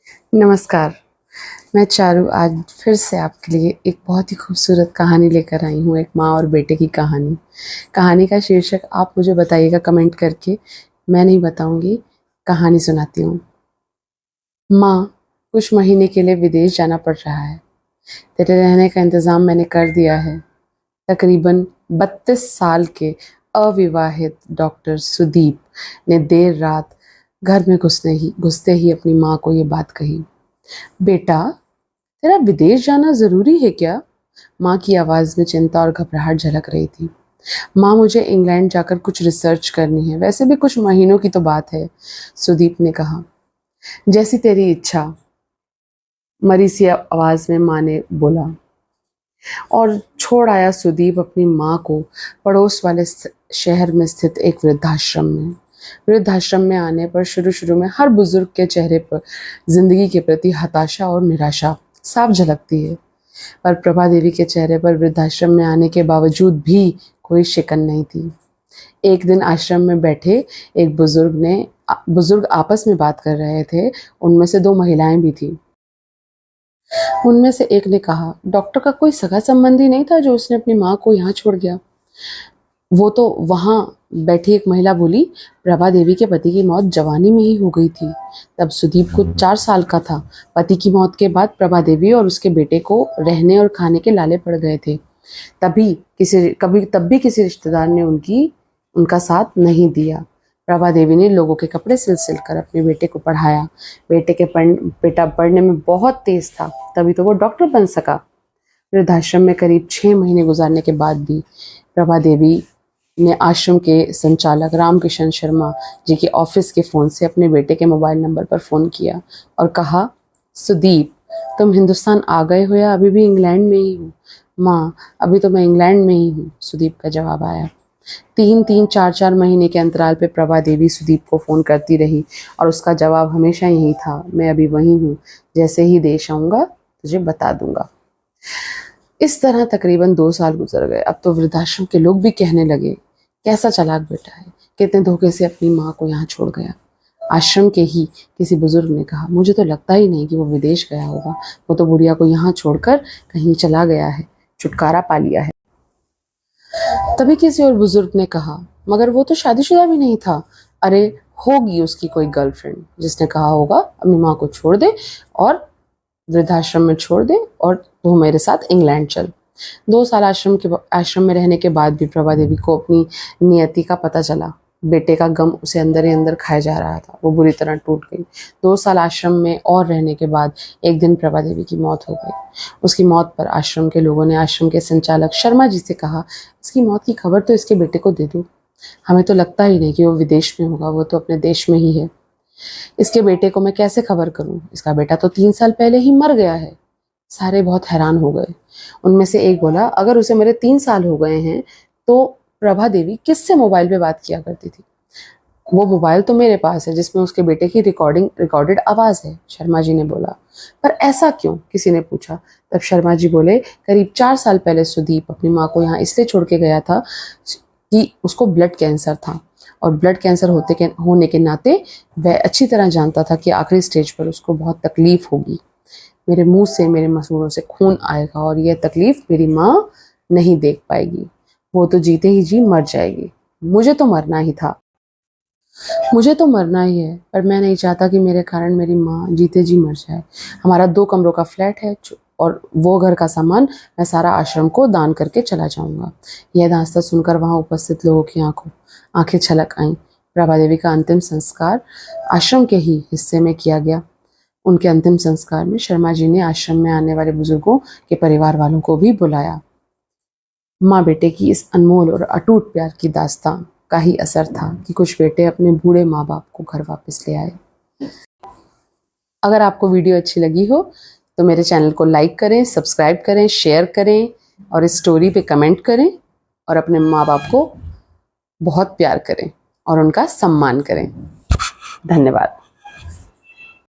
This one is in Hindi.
नमस्कार। मैं चारू आज फिर से आपके लिए एक बहुत ही खूबसूरत कहानी लेकर आई हूँ, एक माँ और बेटे की कहानी। कहानी का शीर्षक आप मुझे बताइएगा कमेंट करके, मैं नहीं बताऊँगी, कहानी सुनाती हूँ। माँ, कुछ महीने के लिए विदेश जाना पड़ रहा है। तेरे रहने का इंतज़ाम मैंने कर दिया है। तकरीबन 32 साल के अविवाहित डॉक्टर सुदीप ने देर रात घर में घुसते ही अपनी माँ को ये बात कही। बेटा, तेरा विदेश जाना ज़रूरी है क्या? माँ की आवाज़ में चिंता और घबराहट झलक रही थी। माँ, मुझे इंग्लैंड जाकर कुछ रिसर्च करनी है, वैसे भी कुछ महीनों की तो बात है, सुदीप ने कहा। जैसी तेरी इच्छा, मरी सी आवाज़ में माँ ने बोला और छोड़ आया सुदीप अपनी माँ को पड़ोस वाले शहर में स्थित एक वृद्धाश्रम में। वृद्धाश्रम में आने पर शुरू शुरू में हर बुजुर्ग के चेहरे पर जिंदगी के प्रति हताशा और निराशा साफ झलकती है, पर प्रभा देवी के चेहरे पर वृद्धाश्रम में आने के बावजूद भी कोई शिकन नहीं थी। एक दिन आश्रम में बैठे एक बुजुर्ग आपस में बात कर रहे थे। उनमें से दो महिलाएं भी थी। उनमें से एक ने कहा, डॉक्टर का कोई सगा संबंधी नहीं था जो उसने अपनी माँ को यहाँ छोड़ गया? वो तो वहां बैठी एक महिला बोली, प्रभा देवी के पति की मौत जवानी में ही हो गई थी। तब सुदीप को 4 साल का था। पति की मौत के बाद प्रभा देवी और उसके बेटे को रहने और खाने के लाले पड़ गए थे। तब भी किसी रिश्तेदार ने उनका साथ नहीं दिया। प्रभा देवी ने लोगों के कपड़े सिल कर अपने बेटे को पढ़ाया। बेटा पढ़ने में बहुत तेज था, तभी तो वो डॉक्टर बन सका। वृद्धाश्रम में करीब 6 महीने गुजारने के बाद भी प्रभा देवी ने आश्रम के संचालक रामकिशन शर्मा जी के ऑफिस के फ़ोन से अपने बेटे के मोबाइल नंबर पर फ़ोन किया और कहा, सुदीप, तुम हिंदुस्तान आ गए हो या अभी भी इंग्लैंड में ही हो? माँ, अभी तो मैं इंग्लैंड में ही हूँ, सुदीप का जवाब आया। 3-3, 4-4 महीने के अंतराल पे प्रभा देवी सुदीप को फ़ोन करती रही और उसका जवाब हमेशा यही था, मैं अभी वहीं हूँ, जैसे ही देश आऊँगा तुझे बता दूंगा। इस तरह तकरीबन 2 साल गुजर गए। अब तो वृद्धाश्रम के लोग भी कहने लगे, कैसा चालाक बेटा है, कितने धोखे से अपनी माँ को यहाँ छोड़ गया। आश्रम के ही किसी बुजुर्ग ने कहा, मुझे तो लगता ही नहीं कि वो विदेश गया होगा, वो तो बुढ़िया को यहाँ छोड़कर कहीं चला गया है, छुटकारा पा लिया है। तभी किसी और बुजुर्ग ने कहा, मगर वो तो शादीशुदा भी नहीं था। अरे, होगी उसकी कोई गर्लफ्रेंड जिसने कहा होगा अपनी माँ को छोड़ दे और वृद्धाश्रम में छोड़ दे और तू मेरे साथ इंग्लैंड चल। 2 साल आश्रम में रहने के बाद भी प्रभा देवी को अपनी नियति का पता चला। बेटे का गम उसे अंदर ही अंदर खाए जा रहा था। वो बुरी तरह टूट गई। 2 साल आश्रम में और रहने के बाद एक दिन प्रभा देवी की मौत हो गई। उसकी मौत पर आश्रम के लोगों ने आश्रम के संचालक शर्मा जी से कहा, इसकी मौत की खबर तो इसके बेटे को दे दो। हमें तो लगता ही नहीं कि वो विदेश में होगा, वो तो अपने देश में ही है। इसके बेटे को मैं कैसे खबर करूं? इसका बेटा तो 3 साल पहले ही मर गया है। सारे बहुत हैरान हो गए। उनमें से एक बोला, अगर उसे मेरे 3 साल हो गए हैं तो प्रभा देवी किससे मोबाइल पे बात किया करती थी? वो मोबाइल तो मेरे पास है जिसमें उसके बेटे की रिकॉर्डेड आवाज है, शर्मा जी ने बोला। पर ऐसा क्यों? किसी ने पूछा। तब शर्मा जी बोले, करीब 4 साल पहले सुदीप अपनी माँ को यहाँ इसलिए छोड़ के गया था कि उसको ब्लड कैंसर था और ब्लड कैंसर होने के नाते वह अच्छी तरह जानता था कि आखिरी स्टेज पर उसको बहुत तकलीफ होगी। मेरे मुंह से, मेरे मसूड़ों से खून आएगा और यह तकलीफ मेरी माँ नहीं देख पाएगी। वो तो जीते ही जी मर जाएगी। मुझे तो मरना ही था, मुझे तो मरना ही है, पर मैं नहीं चाहता कि मेरे कारण मेरी माँ जीते जी मर जाए। हमारा 2 कमरों का फ्लैट है और वो घर का सामान मैं सारा आश्रम को दान करके चला जाऊंगा। यह दास्तां सुनकर वहां उपस्थित लोगों की आंखें छलक आईं। प्रभा देवी का अंतिम संस्कार आश्रम के ही हिस्से में किया गया। उनके अंतिम संस्कार में शर्मा जी ने आश्रम में आने वाले बुजुर्गों के परिवार वालों को भी बुलाया। माँ बेटे की इस अनमोल और अटूट प्यार की दास्तां का ही असर था कि कुछ बेटे अपने बूढ़े माँ बाप को घर वापस ले आए। अगर आपको वीडियो अच्छी लगी हो तो मेरे चैनल को लाइक करें, सब्सक्राइब करें, शेयर करें और इस स्टोरी पे कमेंट करें और अपने माँ बाप को बहुत प्यार करें और उनका सम्मान करें। धन्यवाद।